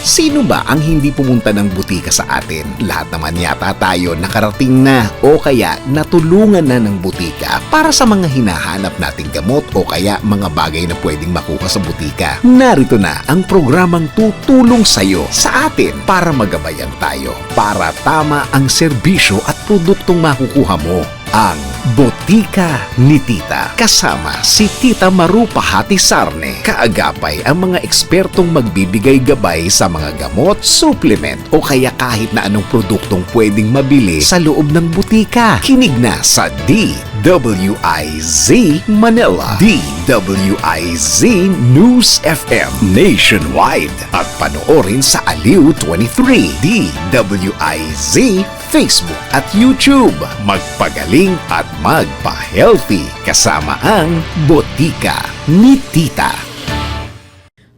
Sino ba ang hindi pumunta ng butika sa atin? Lahat naman yata tayo nakarating na o kaya natulungan na ng butika para sa mga hinahanap nating gamot o kaya mga bagay na pwedeng makuha sa butika. Narito na ang programang tutulong sa'yo sa atin para magabayan tayo, para tama ang serbisyo at produktong makukuha mo. Ang Botika ni Tita. Kasama si Tita Maru Pahati Sarne. Kaagapay ang mga ekspertong magbibigay gabay sa mga gamot, supplement o kaya kahit na anong produktong pwedeng mabili sa loob ng butika. Kinig na sa DWIZ Manila, DWIZ News FM Nationwide at panoorin sa Aliw 23, DWIZ Facebook at YouTube. Magpagaling at magpa-healthy kasama ang Botika ni Tita.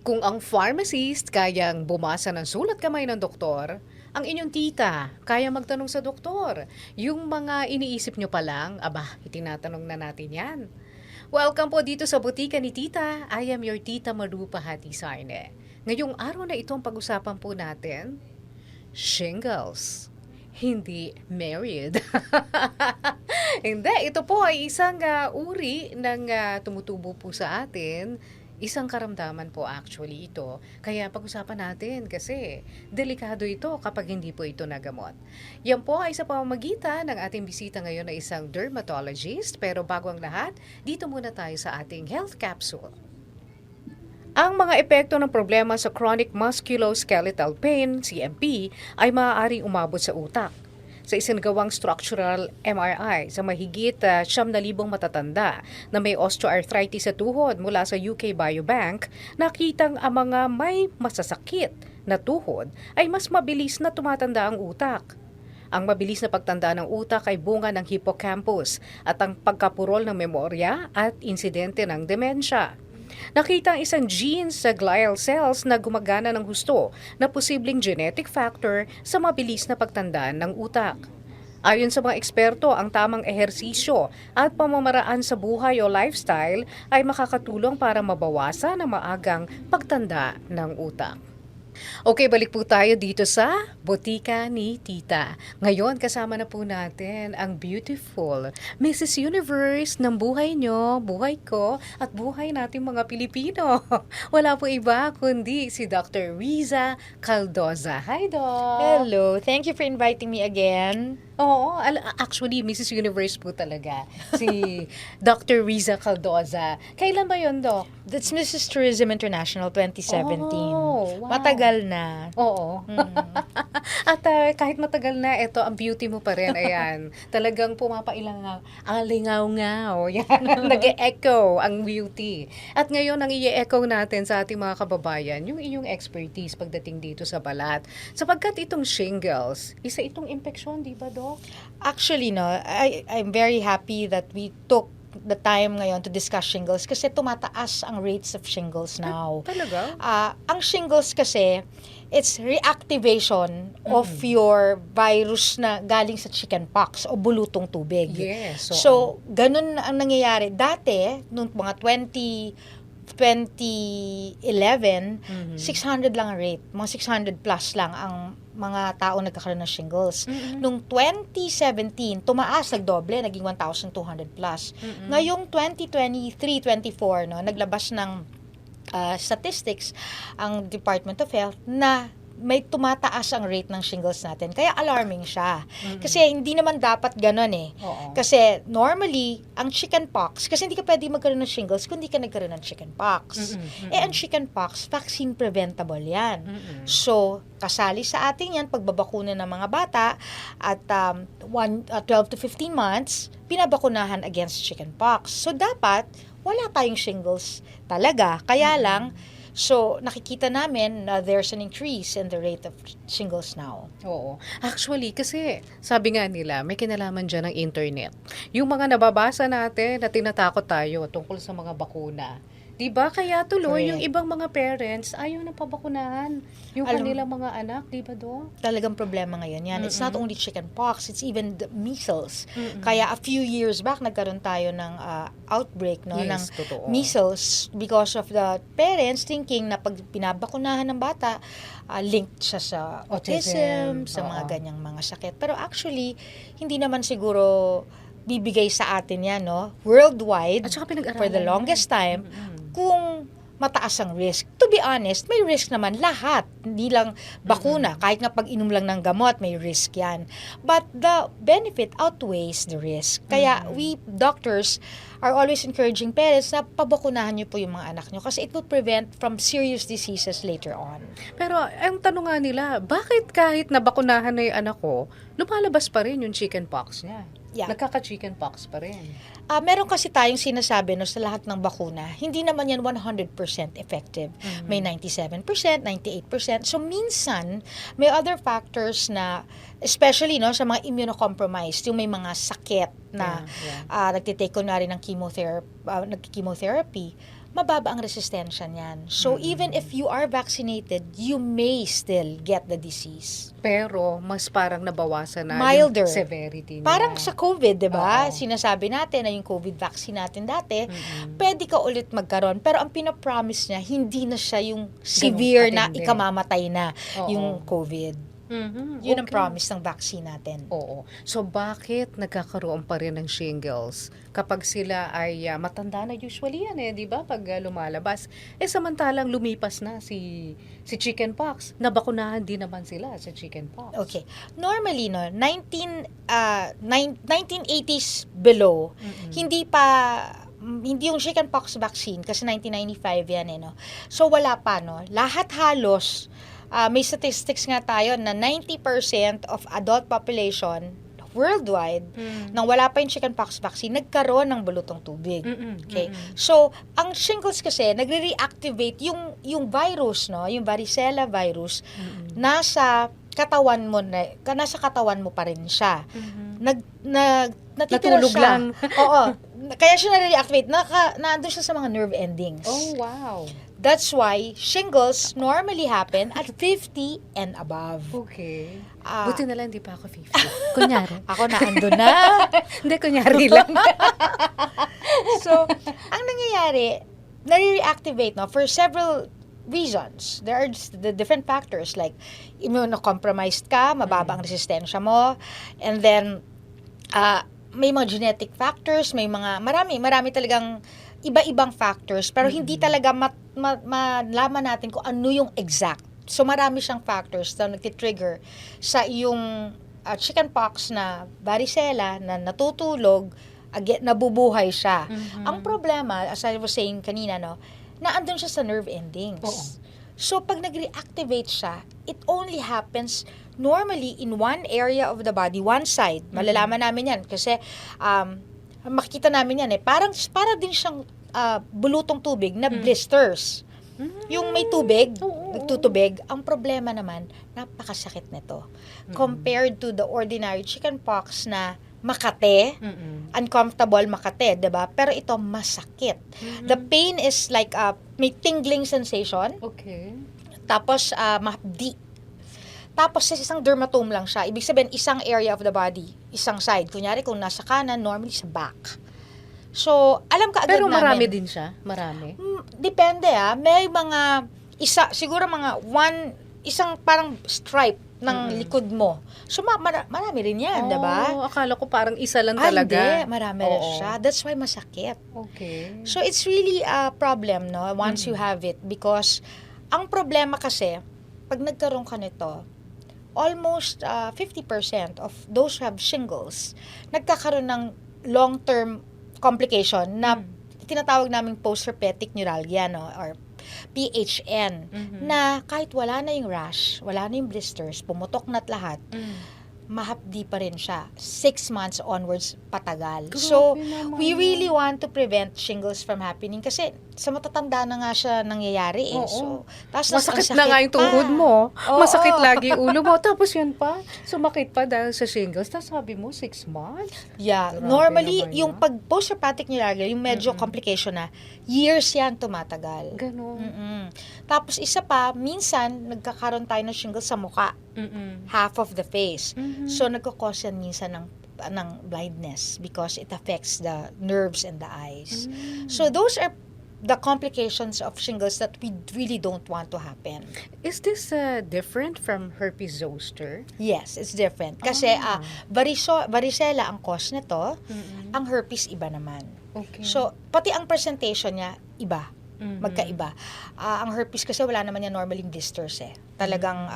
Kung ang pharmacist kayang bumasa ng sulat kamay ng doktor, ang inyong tita kaya magtanong sa doktor. Yung mga iniisip nyo pa lang, itinatanong na natin yan. Welcome po dito sa Botika ni Tita. I am your Tita Maru Pahati Sarne. Ngayong araw na ito ang pag-usapan po natin, shingles. Hindi married. Hindi, ito po ay isang uri ng tumutubo po sa atin. Isang karamdaman po actually ito. Kaya pag-usapan natin kasi delikado ito kapag hindi po ito nagamot. Yan po ay sa pamamagitan ng ating bisita ngayon na isang dermatologist. Pero bago ang lahat, dito muna tayo sa ating health capsule. Ang mga epekto ng problema sa chronic musculoskeletal pain, CMP, ay maaaring umabot sa utak. Sa isinagawang structural MRI sa mahigit 9,000 matatanda na may osteoarthritis sa tuhod mula sa UK Biobank, nakitang ang mga may masasakit na tuhod ay mas mabilis na tumatanda ang utak. Ang mabilis na pagtanda ng utak ay bunga ng hippocampus at ang pagkapurol ng memorya at insidente ng demensya. Nakita ang isang gene sa glial cells na gumagana ng husto na posibleng genetic factor sa mabilis na pagtanda ng utak. Ayon sa mga eksperto, ang tamang ehersisyo at pamamaraan sa buhay o lifestyle ay makakatulong para mabawasan ang maagang pagtanda ng utak. Okay, balik po tayo dito sa Botika ni Tita. Ngayon, kasama na po natin ang beautiful Mrs. Universe ng buhay nyo, buhay ko, at buhay nating mga Pilipino. Wala po iba kundi si Dr. Riza Caldoza. Hi, Doc! Hello, thank you for inviting me again. Oo, actually, Mrs. Universe po talaga. Si Dr. Riza Caldoza. Kailan ba yun, Doc? That's Mrs. Tourism International 2017. Oh, wow. Matagal na. Oo. At kahit matagal na, ito, ang beauty mo pa rin. Ayan. Talagang pumapailangaw. Ang lingaw-ngaw. Yan. Nag-e-echo ang beauty. At ngayon, ang i-echo natin sa ating mga kababayan, yung inyong expertise pagdating dito sa balat. Sapagkat itong shingles, isa itong infeksyon, di ba, Doc? Actually, no, I'm very happy that we took the time ngayon to discuss shingles kasi tumataas ang rates of shingles now. Talaga? Ang shingles kasi, it's reactivation of your virus na galing sa chickenpox o bulutong tubig. Yes. So, ganun ang nangyayari. Dati, noong mga 2011, 600 lang ang rate. Mga 600 plus lang ang mga tao nagkakaroon ng shingles. Noong 2017, tumaas, nagdoble, naging 1,200 plus. Ngayong 2023-24, no, naglabas ng statistics ang Department of Health na may tumataas ang rate ng shingles natin. Kaya alarming siya. Kasi hindi naman dapat ganun eh. Oo. Kasi normally, ang chickenpox, kasi hindi ka pwede magkaroon ng shingles kung hindi ka nagkaroon ng chickenpox. Ang chickenpox, vaccine preventable yan. So, kasali sa atin yan, pagbabakuna ng mga bata at 12 to 15 months, pinabakunahan against chickenpox. So, dapat, wala tayong shingles talaga. Kaya lang, so, nakikita namin na there's an increase in the rate of shingles now. Oo. Actually, kasi sabi nga nila, may kinalaman dyan ng internet. Yung mga nababasa natin na tinatakot tayo tungkol sa mga bakuna, Diba? Kaya tuloy, yung Correct. ibang mga parents, ayaw na pabakunahan yung Alam- kanilang mga anak. Diba, Do? Talagang problema ngayon yan. It's not only chickenpox, it's even the measles. Mm-mm. Kaya a few years back, nagkaroon tayo ng outbreak no, ng Yes, totoo. measles because of the parents thinking na pag pinabakunahan ng bata, linked siya sa autism, sa mga Oo. ganyang mga sakit. Pero actually, hindi naman siguro bibigay sa atin yan, no? Worldwide, At saka pinag-aralan for the yan. longest time, Mm-mm. kung mataas ang risk. To be honest, may risk naman lahat. Hindi lang bakuna. Kahit nga pag-inom lang ng gamot, may risk yan. But the benefit outweighs the risk. Kaya we doctors are always encouraging parents na pabakunahan niyo po yung mga anak niyo kasi it will prevent from serious diseases later on. Pero ang tanong nga nila, bakit kahit nabakunahan na yung anak ko, lumalabas pa rin yung chickenpox niya? Yeah. Nagkaka-chickenpox pa rin. Meron kasi tayong sinasabi no, sa lahat ng bakuna, hindi naman yan 100% effective. May 97%, 98%. So minsan, may other factors na, especially no, sa mga immunocompromised, yung may mga sakit na nagtitake kunwari ng nagki-chemotherapy, mababa ang resistensya niyan. So even if you are vaccinated, you may still get the disease. Pero mas parang nabawasan na Milder. yung severity niya. Parang sa COVID, 'di ba? Oo. Sinasabi natin na yung COVID vaccine natin dati, pwede ka ulit magkaroon. Pero ang pinapromise niya, hindi na siya yung severe na katindi. ikamamatay na Oo. yung COVID. Mhm, Yun ang okay. promise ng vaccine natin. Oo. So bakit nagkakaroon pa rin ng shingles kapag sila ay matanda na usually yan di ba? Pag lumalabas. Samantalang lumipas na si chickenpox. Nabakunahan din naman sila sa chickenpox. Okay. Normally, no, 1980s below, hindi yung chickenpox vaccine kasi 1995 yan no. So wala pa no. Lahat halos may statistics nga tayo na 90% of adult population worldwide nang wala pa yung chickenpox vaccine nagkaroon ng bulutong tubig. Okay? So, ang shingles kasi nagre-reactivate yung virus no, yung varicella virus nasa katawan mo pa rin siya. Natitira Natulog siya. lang. Oo. Kaya siya na-reactivate. Nandun siya sa mga nerve endings. Oh, wow. That's why shingles normally happen at 50 and above. Okay. Ah. Buti na lang hindi pa ako 50. Kunyari. Ako na ando na. Hindi, kunyari lang. So, ang nangyayari, nare-reactivate for several reasons. There are the different factors like immunocompromised ka, mababa ang resistensya mo, and then may mga genetic factors, may mga marami talagang iba-ibang factors pero hindi talaga malaman natin kung ano yung exact. So marami siyang factors na nagti-trigger sa iyong chickenpox na varicella na natutulog, again, nabubuhay siya. Ang problema, as I was saying kanina, no, na andun siya sa nerve endings. Oo. So pag nag-reactivate siya, it only happens normally in one area of the body, one side. Malalaman namin yan kasi makikita namin yan para din siyang bulutong tubig na blisters. Yung may tubig, nagtutubig, ang problema naman, napakasakit nito. Compared to the ordinary chickenpox na makate, uncomfortable makate, 'di ba? Pero ito masakit. The pain is like may tingling sensation, Okay. tapos mahapdi. Tapos sa isang dermatome lang siya. Ibig sabihin, isang area of the body, isang side. Kunyari, kung nasa kanan, normally sa back. So, alam ka agad Pero namin. marami din siya? Marami? Depende May mga, siguro isang parang stripe ng likod mo. So, marami rin yan, diba? Akala ko parang isa lang Hindi. talaga. Marami rin Oo. siya. That's why masakit. Okay. So, it's really a problem, no? Once you have it. Because, ang problema kasi, pag nagkaroon ka nito, almost 50% of those who have shingles, nagkakaroon ng long-term complication na tinatawag naming post-herpetic neuralgia, no? Or PHN, na kahit wala na yung rash, wala na yung blisters, pumutok na't lahat, mahapdi pa rin siya. 6 months onwards patagal. So, we really want to prevent shingles from happening kasi sa matatanda na nga siya nangyayari eh. Oo. So, tapos Masakit ang na nga yung pa. tuhod mo. Oo. Masakit lagi yung ulo mo. Tapos yun pa, sumakit pa dahil sa shingles. Tapos sabi mo, 6 months? Yeah, Grabe normally, naman yung yan. pag post-herpetic neuralgia, yung medyo complication na, years yan tumatagal. Ganon. Mm-mm. Tapos isa pa, minsan, nagkakaroon tayo ng shingles sa muka, half of the face. So, nagkakos yan minsan ng blindness because it affects the nerves and the eyes. So, those are the complications of shingles that we really don't want to happen. Is this different from herpes zoster? Yes, it's different. Kasi varicella ang cause nito, ang herpes iba naman. Okay. So, pati ang presentation niya, iba. Magkaiba. Ang herpes kasi wala naman yan normally blisters eh. Talagang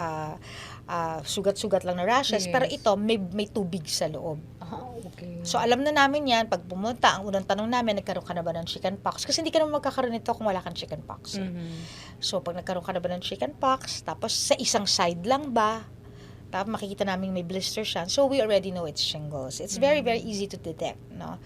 sugat-sugat lang na rashes. Yes. Pero ito, may tubig sa loob. Okay. So, alam na namin yan. Pag pumunta, ang unang tanong namin, nagkaroon ka na ba ng chickenpox? Kasi hindi ka naman magkakaroon nito kung wala kang chickenpox. So, pag nagkaroon ka na ba ng chickenpox, tapos sa isang side lang ba, tapos makikita namin may blister siya. So, we already know it's shingles. It's very, very easy to detect. No?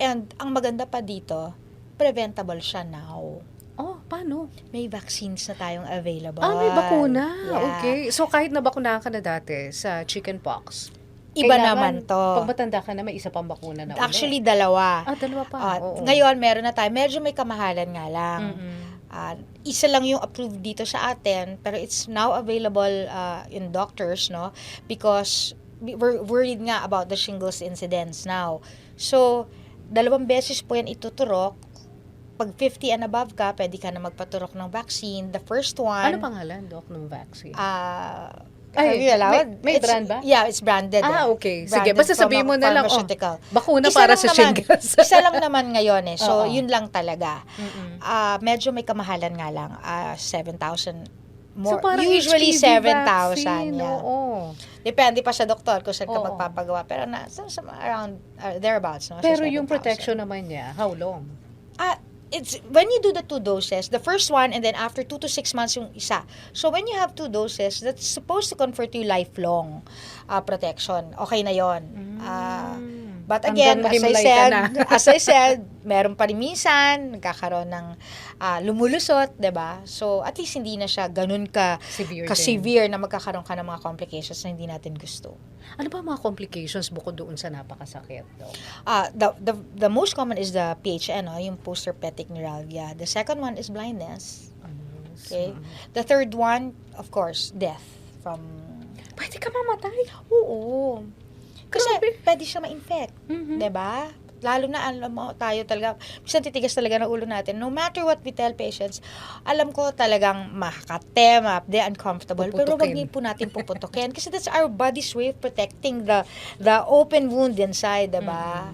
And ang maganda pa dito, preventable siya now. Oh, paano? May vaccines na tayong available. May bakuna. Yeah. Okay. So, kahit nabakunahan ka na dati sa chickenpox, Iba kailangan, naman to. Pag matanda ka na, may isa pang bakuna na Actually, ulit. dalawa. Dalawa pa. Oo. Ngayon, meron na tayo. Medyo may kamahalan nga lang. Mm-mm. Isa lang yung approved dito sa atin, pero it's now available in doctors, no? Because we're worried nga about the shingles incidence now. So, 2 beses po yan ituturok. Pag 50 and above ka, pwede ka na magpaturok ng vaccine. The first one... Ano pangalan, Doc, ng vaccine? Are we allowed? May brand ba? Yeah, it's branded. Okay. Sige, Branded basta from sabihin a mo na lang, pharmaceutical. bakuna Isa para lang sa naman. shingles. Isa lang naman ngayon eh. So, Oo. yun lang talaga. Mm-mm. Medyo may kamahalan nga lang. 7,000 more. So, parang Usually, HPV 7,000. vaccine, Yeah. oo. Depende pa sa doktor kung saan ka Oo. magpapagawa. Pero around thereabouts. No? Pero Sa yung 7,000. protection naman niya, how long? It's when you do the 2 doses, the first one and then after 2 to 6 months yung isa. So when you have 2 doses, that's supposed to confer to you lifelong protection. Okay na yon. But again, as I said, meron pa rin minsan nagkakaroon ng lumulusot, 'di ba? So at least hindi na siya ganun ka-severe na magkakaroon ka ng mga complications na hindi natin gusto. Ano ba mga complications bukod doon sa napakasakit, Doc? The most common is the PHN, yung post-herpetic neuralgia. The second one is blindness. Okay? The third one, of course, death from... Pwede ka mamatay? Oo. Kasi Grabe. pwede siya ma-infect. Diba? Lalo na, alam mo, tayo talaga, minsan titigas talaga ng ulo natin. No matter what we tell patients, alam ko talagang makakate, uncomfortable. Pero wag niyo po natin puputukin. Kasi that's our body's way of protecting the open wound inside, diba?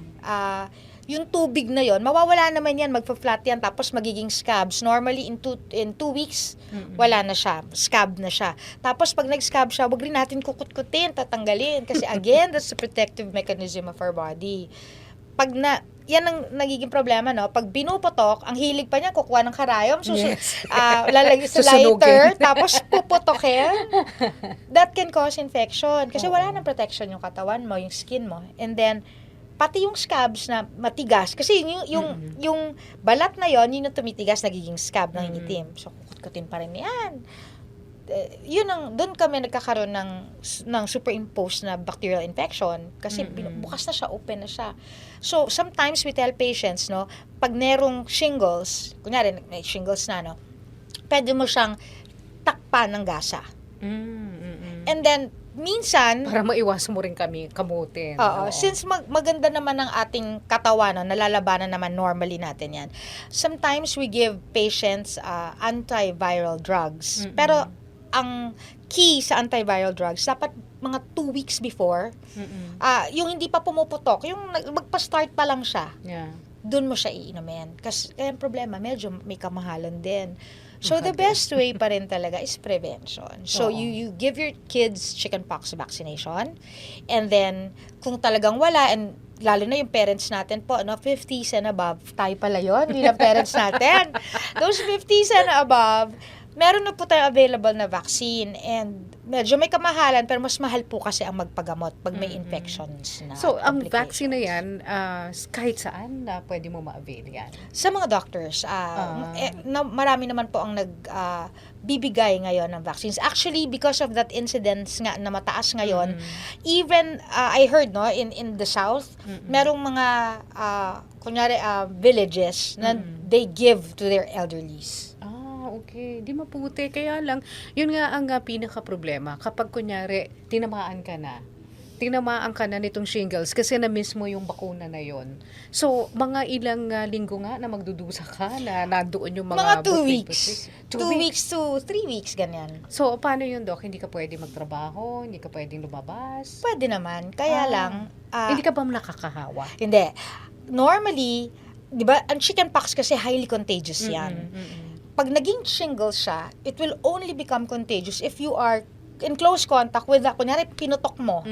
Yung tubig na yon, mawawala naman yan, magpa-flat yan, tapos magiging scabs. Normally, in 2 weeks, wala na siya. Scab na siya. Tapos, pag nag-scab siya, wag rin natin kukut-kutin, tatanggalin. Kasi again, that's the protective mechanism of our body. Yan ang nagiging problema, no? Pag binuputok, ang hilig pa niya, kukuha ng karayom, lalagay sa lighter, tapos puputokin. That can cause infection. Kasi wala nang protection yung katawan mo, yung skin mo. And then, pati yung scabs na matigas. Kasi yung balat na yon, yun yung tumitigas, nagiging scab ng itim. So, kukut-kutin pa rin yan. Doon kami nagkakaroon ng superimposed na bacterial infection kasi bukas na siya, open na siya. So, sometimes we tell patients, no, pag merong shingles, kunyari, may shingles na, no, pwede mo siyang takpan ng gasa. And then, minsan, Para maiwasan mo rin kami kamutin. since maganda naman ang ating katawan, no, nalalabanan naman normally natin yan. Sometimes we give patients antiviral drugs. Pero ang key sa antiviral drugs, dapat mga 2 weeks before, yung hindi pa pumuputok, yung magpa-start pa lang siya, dun mo siya iinumin. Kasi ang problema, medyo may kamahalan din. So, the best way pa rin talaga is prevention. So, you give your kids chickenpox vaccination. And then, kung talagang wala, and lalo na yung parents natin po, 50s and above, tayo pala yun, yun ang parents natin. Those 50s and above, Meron na po tayong available na vaccine and medyo may kamahalan pero mas mahal po kasi ang magpagamot pag may infections na So, ang complications. vaccine na yan, kahit saan na pwede mo ma-avail yan? Sa mga doctors, marami naman po ang bibigay ngayon ng vaccines. Actually, because of that incidence nga na mataas ngayon, even I heard in the south, merong mga kunyari villages na they give to their elderlies. Okay. Di maputi. Kaya lang, yun nga ang pinaka-problema. Kapag kunyari, tinamaan ka na nitong shingles kasi na-miss mo yung bakuna na yon. So, mga ilang linggo nga na magdudusa ka na nandoon yung mga... Mga 2 butik-butik. weeks. 2 weeks to 3 weeks, ganyan. So, paano yun, Doc? Hindi ka pwede magtrabaho? Hindi ka pwedeng lumabas? Pwede naman. Kaya lang... Hindi ka ba nakakahawa? Hindi. Normally, di ba, ang chickenpox kasi highly contagious yan. Pag naging shingles siya, it will only become contagious if you are in close contact with kunyari, pinutok mo.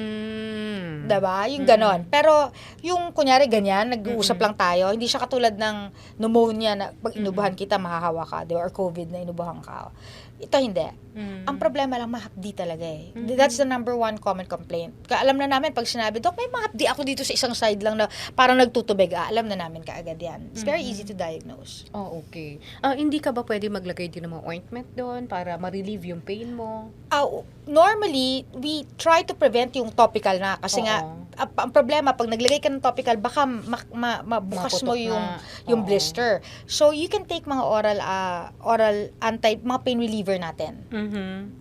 Diba? Yung ganon. Pero, yung kunyari ganyan, nag-uusap lang tayo, hindi siya katulad ng pneumonia na pag inubuhan kita, mahahawa ka, diba? Or COVID na inubuhan ka. Ito hindi. Ang problema lang, mahapdi talaga eh. That's the number one common complaint. Alam na namin, pag sinabi, Dok, may mahapdi ako dito sa isang side lang na parang nagtutubig. Alam na namin kaagad yan. It's very easy to diagnose. Oh, okay. Hindi ka ba pwede maglagay din ng mga ointment doon para ma-relieve yung pain mo? Normally, we try to prevent yung topical na. Kasi nga, ang problema, pag naglagay ka ng topical, baka mabukas mo yung blister. So, you can take mga oral mga pain reliever natin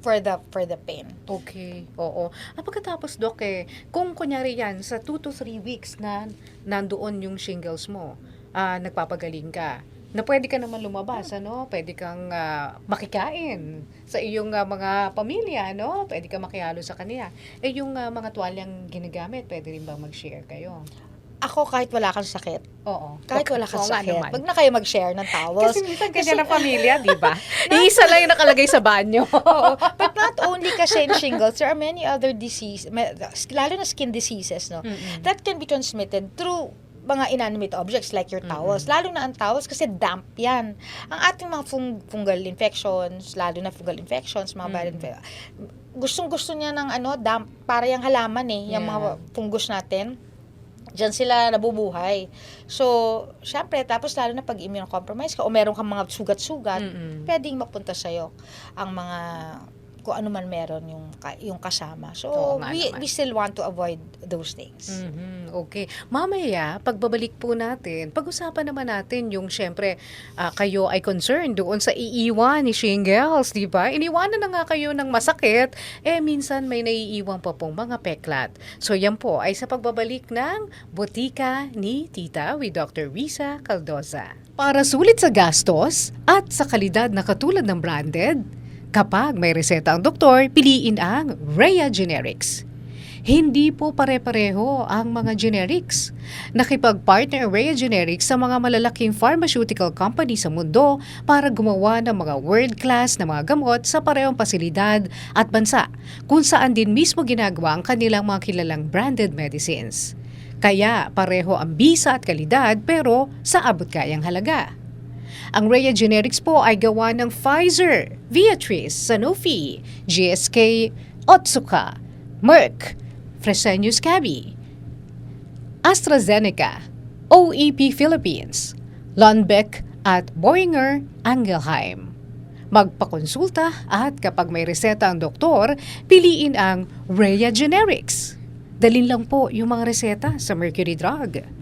for the pain. Okay, oo. Pagkatapos, Doc, kung kunyari yan, sa 2 to 3 weeks na nandoon yung shingles mo, nagpapagaling ka, na pwede ka naman lumabas, Pwede kang makikain sa iyong mga pamilya, Pwede ka makihalo sa kanila. Yung mga tuwalyang ginagamit, pwede rin ba mag-share kayo? Ako, kahit wala kang sakit. Oo. Kahit wala kang Oo nga sakit. naman. Wag na kayo mag-share ng towels. Kasi minsan ganyan ang pamilya, di ba? Iisa lang yung nakalagay sa banyo. Oo. But not only kasi in shingles, there are many other diseases, lalo na skin diseases, that can be transmitted through mga inanimate objects like your towels. Lalo na ang towels kasi damp yan. Ang ating mga fungal infections, lalo na fungal infections, mga viral infections, gustong-gusto niya ng damp, para yung halaman yung mga fungus natin. Diyan sila nabubuhay. So, syempre, tapos lalo na pag immunocompromised ka o meron kang mga sugat-sugat, pwedeng mapunta sa'yo ang mga kung ano man meron yung kasama. So, we still want to avoid those things. Okay. Mamaya, pagbabalik po natin, pag-usapan naman natin yung syempre, kayo ay concerned doon sa iiwan ni shingles, di ba? Iniwanan na nga kayo ng masakit, minsan may naiiwan pa pong mga peklat. So, yan po ay sa pagbabalik ng Botika ni Tita with Dr. Risa Caldoza. Para sulit sa gastos at sa kalidad na katulad ng branded, kapag may reseta ang doktor, piliin ang Rhea Generics. Hindi po pare-pareho ang mga generics. Nakipag-partner ang Rhea Generics sa mga malalaking pharmaceutical company sa mundo para gumawa ng mga world-class na mga gamot sa parehong pasilidad at bansa, kung saan din mismo ginagawa ang kanilang mga kilalang branded medicines. Kaya pareho ang bisa at kalidad pero sa abot-kayang halaga. Ang Rhea Generics po ay gawa ng Pfizer, Viatris, Sanofi, GSK, Otsuka, Merck, Fresenius Kabi, AstraZeneca, OEP Philippines, Lundbeck at Boehringer Ingelheim. Magpakonsulta at kapag may reseta ang doktor, piliin ang Rhea Generics. Dalhin lang po yung mga reseta sa Mercury Drug.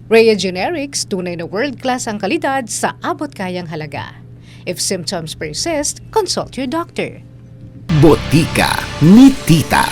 Rhea Generics, tunay na world-class ang kalidad sa abot-kayang halaga. If symptoms persist, consult your doctor. Botika ni Tita.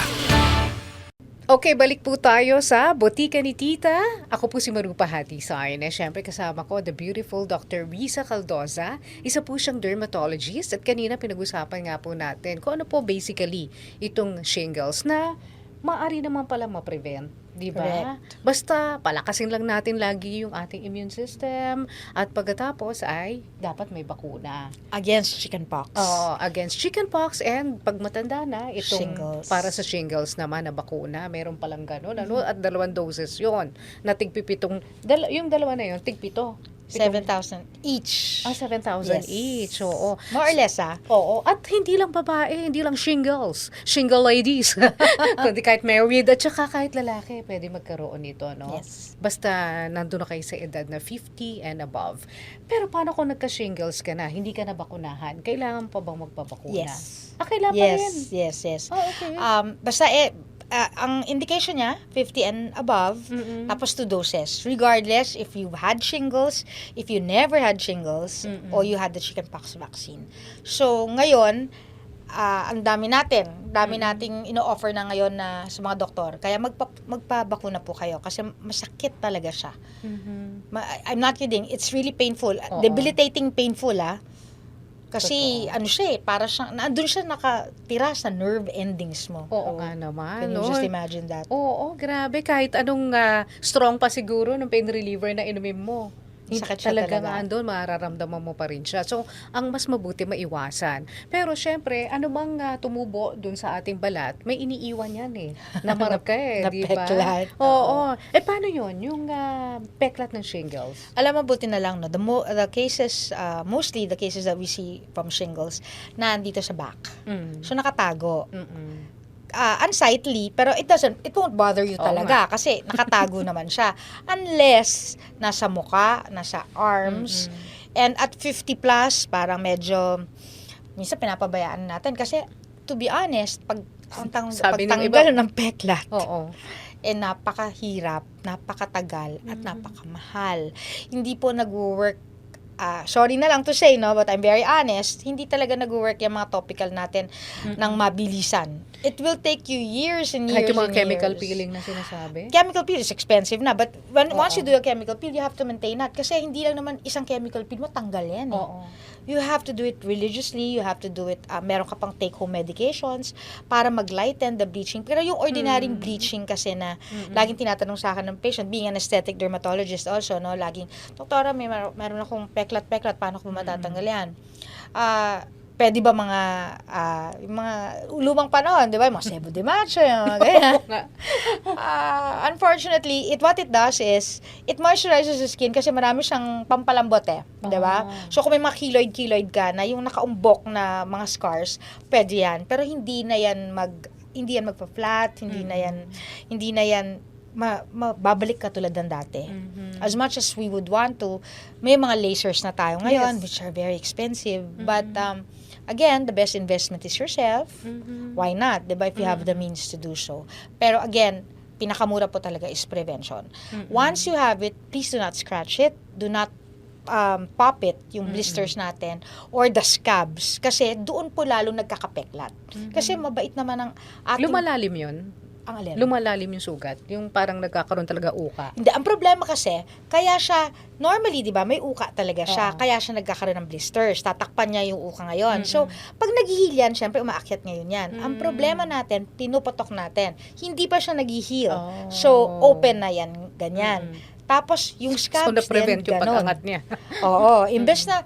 Okay, balik po tayo sa Botika ni Tita. Ako po si Marupa Hatisay. Siyempre kasama ko, the beautiful Dr. Risa Caldoza. Isa po siyang dermatologist at kanina pinag-usapan nga po natin kung ano po basically itong shingles na maaari naman pala ma-prevent. Diba? Basta palakasin lang natin lagi yung ating immune system at pagkatapos ay dapat may bakuna. Against chickenpox. Against chickenpox and pag matanda na itong Shingles. para sa shingles naman na bakuna, meron palang ganun, at 2 doses yun na tigpipitong, yung dalawa na yun, tigpito. 7,000 each. 7,000 Yes. each. Oo. More or less, Oo. At hindi lang babae, hindi lang shingles. Shingle ladies. Kundi kahit married at saka kahit lalaki, pwede magkaroon nito, no? Yes. Basta nandun na kayo sa edad na 50 and above. Pero paano kung nagka-shingles ka na, hindi ka na bakunahan? Kailangan pa bang magpabakuna? Yes. Kailangan pa rin. Yes. Oh, okay. Basta ang indication niya, 50 and above, Mm-mm. tapos 2 doses. Regardless if you've had shingles, if you never had shingles, Mm-mm. or you had the chickenpox vaccine. So, ngayon, ang dami nating ino-offer na ngayon na sa mga doktor. Kaya magpabakuna po kayo kasi masakit talaga siya. Mhm. I'm not kidding. It's really painful. Oo. Debilitating painful, Kasi, Totoo. para siyang, nandun siya nakatira sa nerve endings mo. Oo nga naman. Can you no? just imagine that? Oo, grabe. Kahit anong strong pa siguro ng pain reliever na inumin mo. Sakit siya Talagang talaga. andun, mararamdaman mo pa rin siya. So, ang mas mabuti maiwasan. Pero syempre, ano bang tumubo dun sa ating balat, may iniiwan yan na marka Na di ba? peklat. Oo. Paano yun? Yung peklat ng shingles? Alam mo, buti na lang, no? The cases, mostly the cases that we see from shingles, na andito sa back. Mm. So, nakatago. Mm-mm. Unsightly, pero it won't bother you Oo talaga kasi nakatago naman siya. Unless, nasa muka, nasa arms, and at 50 plus, parang medyo, minsan pinapabayaan natin kasi, to be honest, Sabi ng pagtanggal ng peklat, Oo. napakahirap, napakatagal, at napakamahal. Hindi po nag-work, sorry na lang to say, no, but I'm very honest, hindi talaga nag-work yung mga topical natin ng mabilisan. It will take you years and years Kahit yung mga and chemical years. peeling na sinasabi? Chemical peel is expensive na, but once Oo. you do a chemical peel, you have to maintain that. Kasi hindi lang naman isang chemical peel mo, tanggal yan. Oo. You have to do it religiously, you have to do it, meron ka pang take-home medications para mag-lighten the bleaching. Pero yung ordinary bleaching kasi na, laging tinatanong sa akin ng patient, being an aesthetic dermatologist also, no, laging, doktora, meron akong peklat-peklat, paano ko matatanggal yan? Pwede ba yung mga lumang panahon, di ba? Yung mga sebo de macho, yung mga ganyan. Unfortunately, what it does is, it moisturizes the skin kasi marami siyang pampalambot di ba? So, kung may mga keloid ka na yung nakaumbok na mga scars, pwede yan. Pero hindi yan magpa-flat, hindi na yan babalik ka tulad ng dati. As much as we would want to, may mga lasers na tayo ngayon, Yes. which are very expensive. But, again, the best investment is yourself. Why not? Diba? If you have the means to do so. Pero again, pinakamura po talaga is prevention. Once you have it, please do not scratch it. Do not pop it, yung blisters natin, or the scabs. Kasi doon po lalo nagkakapeklat. Kasi mabait naman ang ating... Lumalalim yun? Ang alin? Lumalalim yung sugat? Yung parang nagkakaroon talaga uka? Hindi, ang problema kasi, kaya siya, normally, di ba, may uka talaga siya, Oo. kaya siya nagkakaroon ng blisters, tatakpan niya yung uka ngayon. So, pag nag-heal yan, syempre, umaakyat ngayon yan. Ang problema natin, pinupotok natin, hindi pa siya nag-heal. Oh. So, open na yan, ganyan. Tapos, yung scabs So, na-prevent din, yung ganon. pag-angat niya? Oo, imbes na,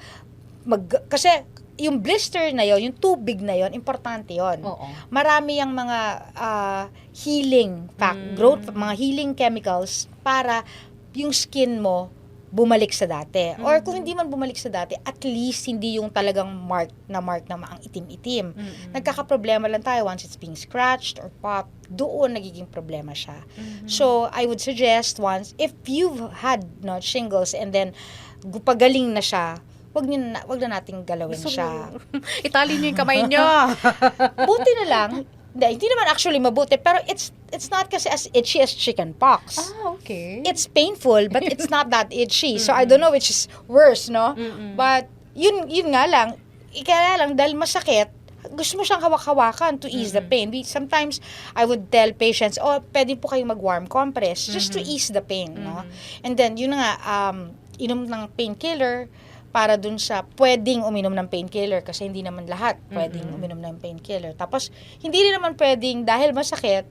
kasi, yung blister na yon, yung tubig na yon, importante yon. Oo. Marami yung mga healing growth, mga healing chemicals para yung skin mo bumalik sa dati. Or kung hindi man bumalik sa dati, at least hindi yung talagang mark na ang itim-itim. Nagkakaproblema lang tayo once it's being scratched or popped, doon nagiging problema siya. So, I would suggest once, if you've had shingles and then pagaling na siya, wag na nating galawin siya. Itali niyo yung kamay niyo. Buti na lang, hindi naman actually mabuti, pero it's not kasi as itchy as chickenpox. Okay. It's painful, but it's not that itchy. So I don't know which is worse, no? But yun nga lang, kaya lang dahil masakit, gusto mo siyang hawak-hawakan to ease the pain. Sometimes I would tell patients, pwede po kayong mag-warm compress just to ease the pain, no? And then yun nga, inom ng painkiller para dun sa pwedeng uminom ng painkiller kasi hindi naman lahat pwedeng uminom ng painkiller. Tapos, hindi rin naman pwedeng dahil masakit,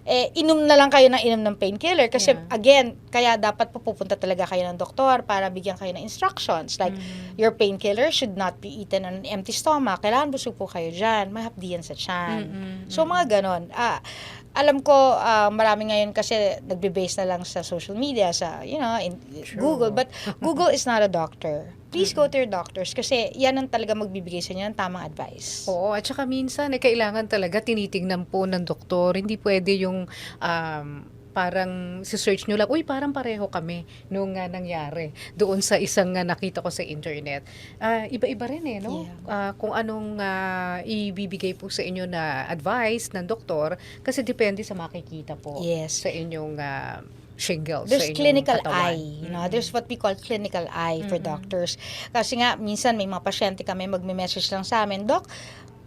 inom na lang kayo ng inom ng painkiller. Kasi, Yeah. again, kaya dapat pupunta talaga kayo ng doktor para bigyan kayo ng instructions. Like, your painkiller should not be eaten on an empty stomach. Kailangan busog po kayo dyan. Mahapdi yan sa tiyan. So, mga ganon. Alam ko, marami ngayon kasi nagbe-base na lang sa social media, sa, Google. But Google is not a doctor. Please go to your doctors kasi yan ang talaga magbibigay sa inyo ng tamang advice. Oo, at saka minsan kailangan talaga tinitingnan po ng doktor. Hindi pwede yung parang si-search nyo lang, uy, parang pareho kami nung nangyari doon sa isang nakita ko sa internet. Iba-iba rin no? Yeah. Kung anong ibibigay po sa inyo na advice ng doktor kasi depende sa makikita po Yes. sa inyong shingles. There's sa inyong clinical katawan. eye, there's what we call clinical eye for doctors. Kasi nga, minsan may mga pasyente kami magme-message lang sa amin, Doc,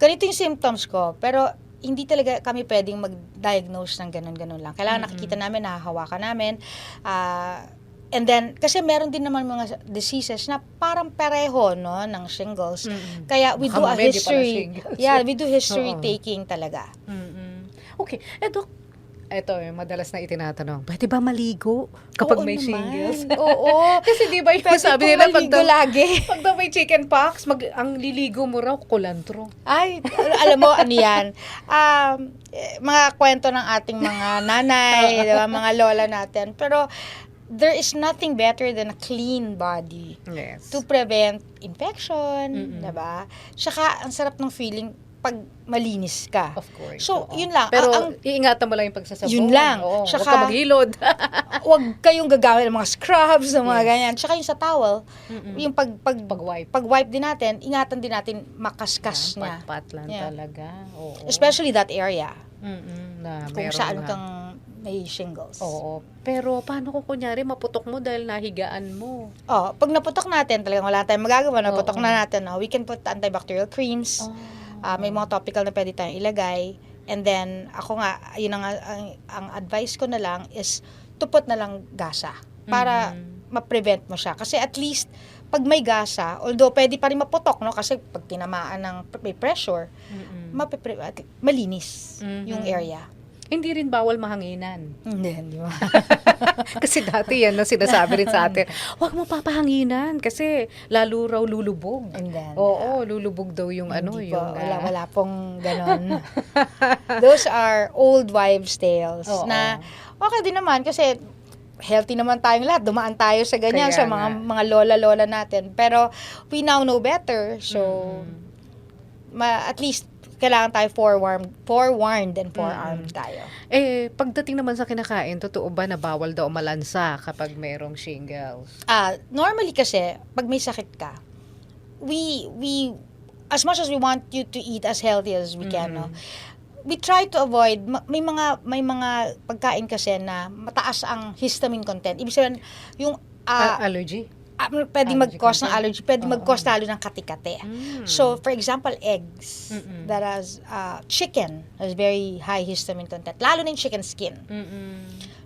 ganito yung symptoms ko, pero hindi talaga kami pwedeng mag-diagnose ng ganun-ganun lang. Kailangan nakikita namin, nahahawakan namin, and then, kasi meron din naman mga diseases na parang pareho, ng shingles. Kaya we Baka do a mamaya di pala history. shingles. Yeah, we do history Oo. taking talaga. Okay. Dok, ito madalas na itinatanong, pwede ba maligo kapag Oo may naman. shingles? Oo. Kasi di ba yung Pwede sabi po nila pag maligo lagi. daw may chicken pox, ang liligo mo raw kulantro. Ay, alam mo, ano yan? Mga kwento ng ating mga nanay, diba? Mga lola natin. Pero, there is nothing better than a clean body Yes. to prevent infection, diba? Saka, ang sarap ng feeling pag malinis ka. Of course. So, oo. yun lang. Pero Ang- iingatan mo lang yung pagsasabon. Yun lang. Oo, Tsaka- huwag ka maghilod. Huwag kayong gagamit ng mga scrubs, ng mga ganyan. Tsaka yung sa towel, yung Pag-wipe. pag-wipe din natin, ingatan din natin makaskas niya. Pat-pat lang Yeah. talaga. Oo. Especially that area. Na Kung meron saan nga. kang may shingles. Oo. Pero paano kung kunyari maputok mo dahil nahigaan mo? Pag naputok natin, talagang wala tayong magagawa, naputok Oo. na natin, we can put antibacterial creams. May mga topical na pwede tayong ilagay. And then, ako nga, yun ang advice ko na lang is to put na lang gasa para ma-prevent mo siya. Kasi at least, pag may gasa, although pwede pa rin maputok, no? Kasi pag tinamaan ng may pressure, malinis yung area. Hindi rin bawal mahanginan. Hindi ba? Kasi dati yan na sinasabi rin sa atin, huwag mo papahanginan kasi lalo raw lulubog. And then, Oo, lulubog daw yung hindi yung... po, wala pong ganon. Those are old wives' tales Oo. na okay din naman kasi healthy naman tayong lahat. Dumaan tayo sa ganyan Kaya sa nga. mga lola-lola natin. Pero we now know better. So, at least kailangan tayo forewarned and forearmed tayo. Pagdating naman sa kinakain, totoo ba na bawal daw malansa kapag mayroong shingles? Normally kasi, pag may sakit ka, we as much as we want you to eat as healthy as we can, no? We try to avoid, may mga pagkain kasi na mataas ang histamine content. Ibig sabihin, yung Allergy? pwedeng Allergy mag-cause ng content? allergy, pwedeng mag-cause lalo ng kati-kati. So, for example, eggs, that has, chicken has very high histamine content, lalo na yung chicken skin.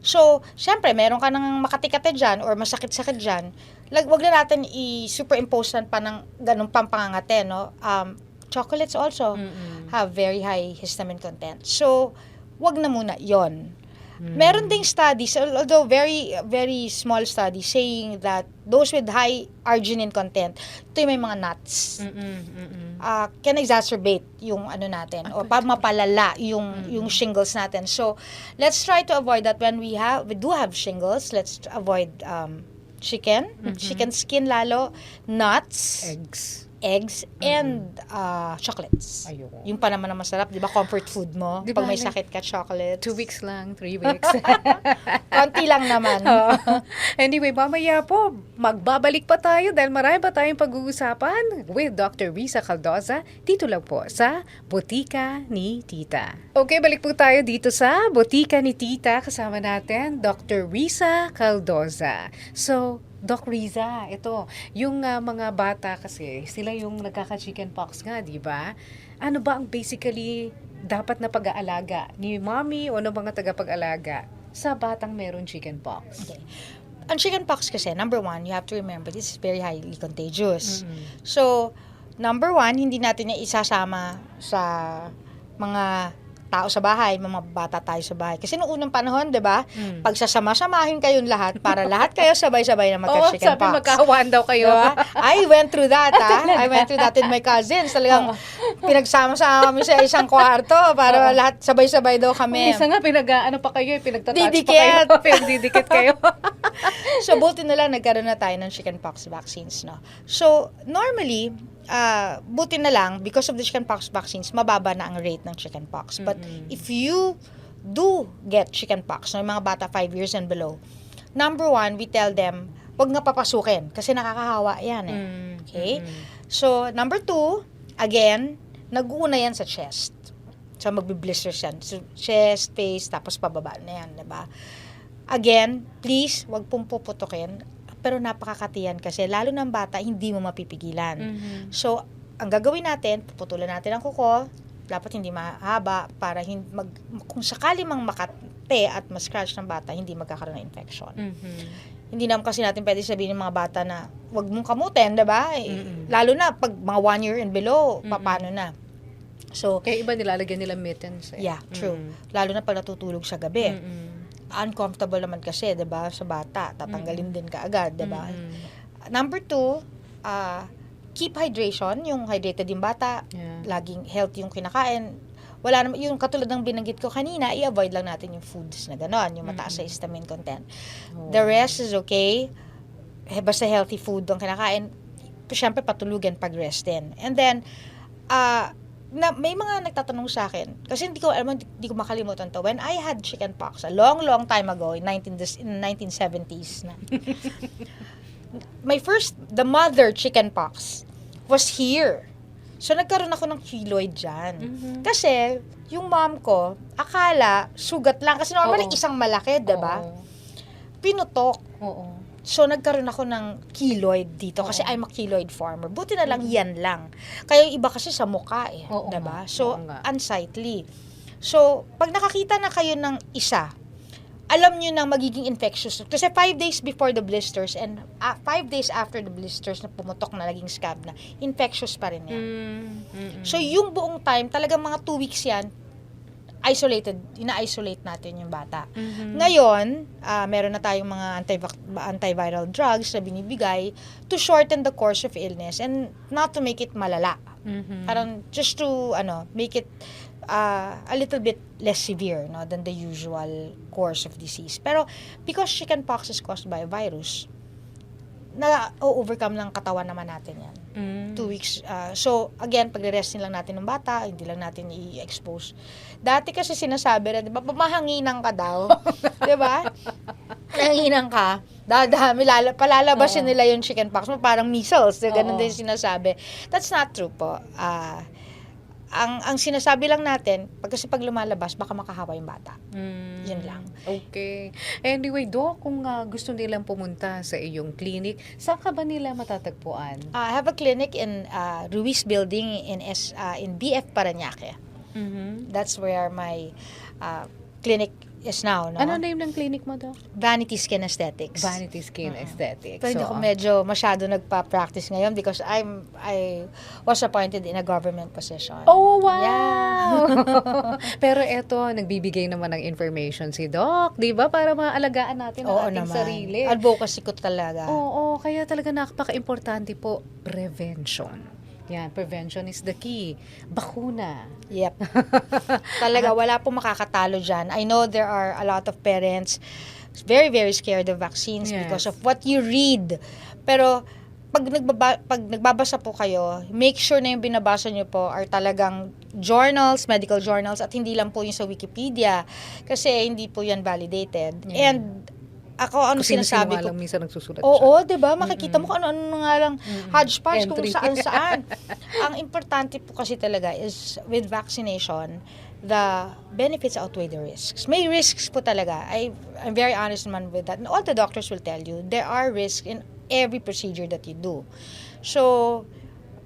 So, syempre, meron ka ng makati-kati dyan or masakit-sakit dyan, wag na natin i-superimpose pa ng ganung pampangangate, no? Chocolates also have very high histamine content. So, wag na muna yon. Meron ding studies, although very very small studies, saying that those with high arginine content, ito yung may mga nuts, can exacerbate yung ano natin, o mapalala yung shingles natin. So, let's try to avoid that when we do have shingles. Let's avoid chicken skin lalo, nuts, eggs, and chocolates. Ayoko. Yung pa naman na masarap, di ba? Comfort food mo. Di ba, Pag may like, sakit ka, chocolates. 2 weeks lang, 3 weeks. Konti lang naman. Anyway, mamaya po, magbabalik pa tayo dahil marami pa tayong pag-uusapan with Dr. Riza Caldoza dito lang po sa Botika ni Tita. Okay, balik po tayo dito sa Botika ni Tita. Kasama natin, Dr. Riza Caldoza. So, Doc Riza, ito, yung mga bata kasi, sila yung nagkaka-chicken pox nga, di ba? Ano ba ang basically dapat na pag-aalaga ni mommy o ng mga tagapag-alaga sa batang meron chicken pox? Okay. Ang chicken pox kasi, number one, you have to remember, this is very highly contagious. So, number one, hindi natin niya isasama sa mga tao sa bahay, mga bata tayo sa bahay. Kasi noong unang panahon, di ba, Mm. pagsasama-samahin kayong lahat para lahat kayo sabay-sabay na Oo, magka-chicken sabi pox. magkahawaan daw kayo. Diba? I went through that, I went through that with my cousins. Talagang pinagsama-sama kami sa isang kwarto para lahat sabay-sabay daw kami. Isa nga, ano pa kayo, pinagtatouch pa Didikit. kayo. Pinagdidikit kayo. So, buti na lang nagkaroon na tayo ng chickenpox vaccines, no? So, normally, buti na lang, because of the chickenpox vaccines, mababa na ang rate ng chickenpox. But if you do get chickenpox, no, yung mga bata 5 years and below, number one, we tell them, wag nga papasukin kasi nakakahawa yan eh. Okay? So, number two, again, nag-uuna yan sa chest. So, magbi-blisters yan. So, chest, face, tapos pababa na yan, diba? Again, please, wag pong puputukin. Pero napakakatiyan kasi, lalo ng bata, hindi mo mapipigilan. So, ang gagawin natin, puputulan natin ang kuko, dapat hindi mahaba para kung sakali mang makate at ma-scratch ng bata, hindi magkakaroon ng infection. Hindi naman kasi natin pwede sabihin ng mga bata na wag mong kamutin, diba? Lalo na pag mga 1 year and below, paano na? So, Kaya iba nilalagyan nila mittens eh. yeah, true. Lalo na pag natutulog sa gabi. Uncomfortable naman kasi, 'di ba, sa bata, tatanggalin din kaagad, 'di ba? Number 2, keep hydration, yung hydrated yung bata, Yeah. laging healthy yung kinakain. Wala naman yung katulad ng binanggit ko kanina, i-avoid lang natin yung foods na gano'n, yung mataas sa histamine content. The rest is okay. Basta healthy food ang kinakain. Siyempre patulugan pag rest din. And then may mga nagtatanong sa akin, kasi hindi ko makalimutan to. When I had chickenpox a long time ago in 1970s na. The mother chickenpox was here. So nagkaroon ako ng keloid diyan. Kasi yung mom ko, akala sugat lang kasi normally Oo. isang malaki, 'di ba? Oo. Pinutok. Oo. So, nagkaroon ako ng keloid dito kasi Oo. I'm a keloid farmer. Buti na lang yan lang. Kaya yung iba kasi sa mukha eh. Oo Diba? nga. So, Oo nga. unsightly. So, pag nakakita na kayo ng isa, alam nyo na magiging infectious. Kasi 5 days before the blisters and 5 days after the blisters na pumutok na naging scab na, infectious pa rin yan. So, yung buong time, talagang mga 2 weeks yan, ina-isolate natin yung bata. Ngayon, meron na tayong mga antiviral drugs na binibigay to shorten the course of illness and not to make it malala. Parang just to make it a little bit less severe than the usual course of disease. Pero because chickenpox is caused by a virus, na-overcome ng katawan naman natin yan. 2 weeks. So, again, pagre-restin lang natin ng bata, hindi lang natin i-expose. Dati kasi sinasabi na, di ba, mahanginan ka daw. Di ba? Mahanginan ka, dadami, palalabasin nila yung chickenpox mo, parang measles. Ganun din sinasabi. That's not true po. Ang sinasabi lang natin, kasi pag lumalabas, baka makahawa yung bata. Yun lang. Okay. Anyway, Doc, kung gusto nilang pumunta sa iyong clinic, saan ka ba nila matatagpuan? I have a clinic in Ruiz Building in BF Parañaque. That's where my clinic is now. No? Ano name ng clinic mo, Doc? Vanity Skin Aesthetics. Vanity Skin Aesthetics. Pero hindi ako medyo masyado nagpa-practice ngayon because I was appointed in a government position. Oh, wow! Yeah. Pero eto, nagbibigay naman ng information si Doc, di ba? Para maalagaan natin ang Oo ating naman. sarili. Advocacy ko talaga. Oo, kaya talaga napaka-importante po, prevention. Yan, prevention is the key. Bakuna. Yep. Talaga, wala po makakatalo dyan. I know there are a lot of parents very, very scared of vaccines Yes. because of what you read. Pero, pag nagbabasa po kayo, make sure na yung binabasa nyo po are talagang journals, medical journals, at hindi lang po yung sa Wikipedia. Kasi hindi po yan validated. Yeah. And, ako, sinasabi ko, lang minsan nagsusulat oo, 'di ba? Makikita mo kung ano nga lang hodgepodge kung Entry. saan-saan. Ang importante po kasi talaga is with vaccination, the benefits outweigh the risks. May risks po talaga. I'm very honest naman with that. And all the doctors will tell you, there are risks in every procedure that you do. So,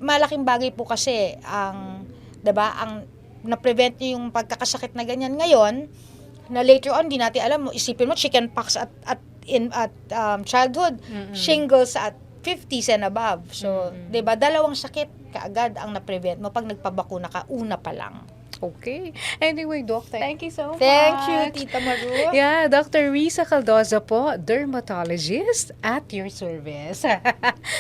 malaking bagay po kasi ang, 'di ba, ang na-prevent niyo yung pagkakasakit na ganyan ngayon, na later on, di natin alam mo, isipin mo, chickenpox at childhood, shingles at 50s and above. So, di ba, dalawang sakit kaagad ang na-prevent mo pag nagpabakuna ka, una pa lang. Okay. Anyway, Doc, thank you so much. Thank you, Tita Maru. Yeah, Dr. Risa Caldoza po, dermatologist at your service.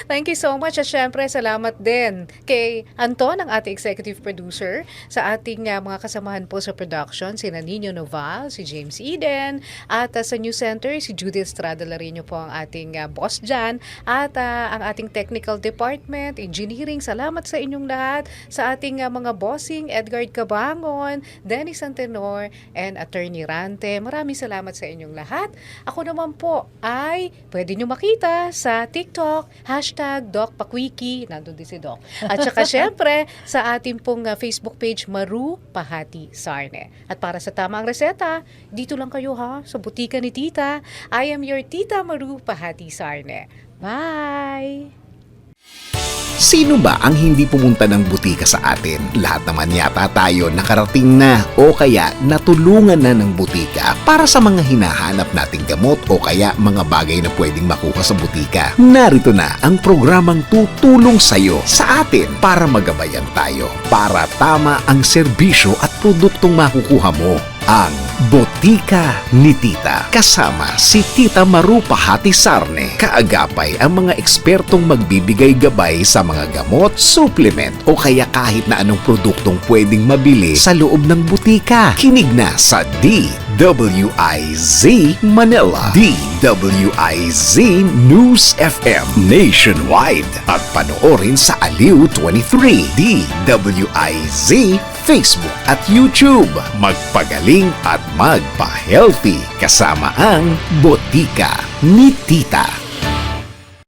Thank you so much. At syempre, salamat din kay Anton, ang ating executive producer, sa ating mga kasamahan po sa production, si Nino Noval, si James Eden, at sa News Center, si Judith Estrada Larino po ang ating boss dyan, at ang ating technical department, engineering, salamat sa inyong lahat, sa ating mga bossing, Edgar Cabangon, Dennis Antenor, and Attorney Rante. Maraming salamat sa inyong lahat. Ako naman po ay pwede nyo makita sa TikTok, #DocPakwiki, nandun din si Doc. At saka syempre, sa ating pong Facebook page, Maru Pahati Sarne. At para sa tamang reseta, dito lang kayo ha, sa butika ni Tita. I am your Tita Maru Pahati Sarne. Bye! Sino ba ang hindi pumunta ng butika sa atin? Lahat naman yata tayo nakarating na o kaya natulungan na ng butika para sa mga hinahanap nating gamot o kaya mga bagay na pwedeng makuha sa butika. Narito na ang programang tutulong sa'yo sa atin para magabayan tayo, para tama ang serbisyo at produktong makukuha mo. Ang Botika ni Tita. Kasama si Tita Maru Pahati Sarne. Kaagapay ang mga ekspertong magbibigay gabay sa mga gamot, supplement o kaya kahit na anong produktong pwedeng mabili sa loob ng butika. Kinig na sa DWIZ Manila, DWIZ News FM Nationwide at panoorin sa Aliw 23, DWIZ Facebook at YouTube. Magpagaling at magpa-healthy kasama ang Botika ni Tita.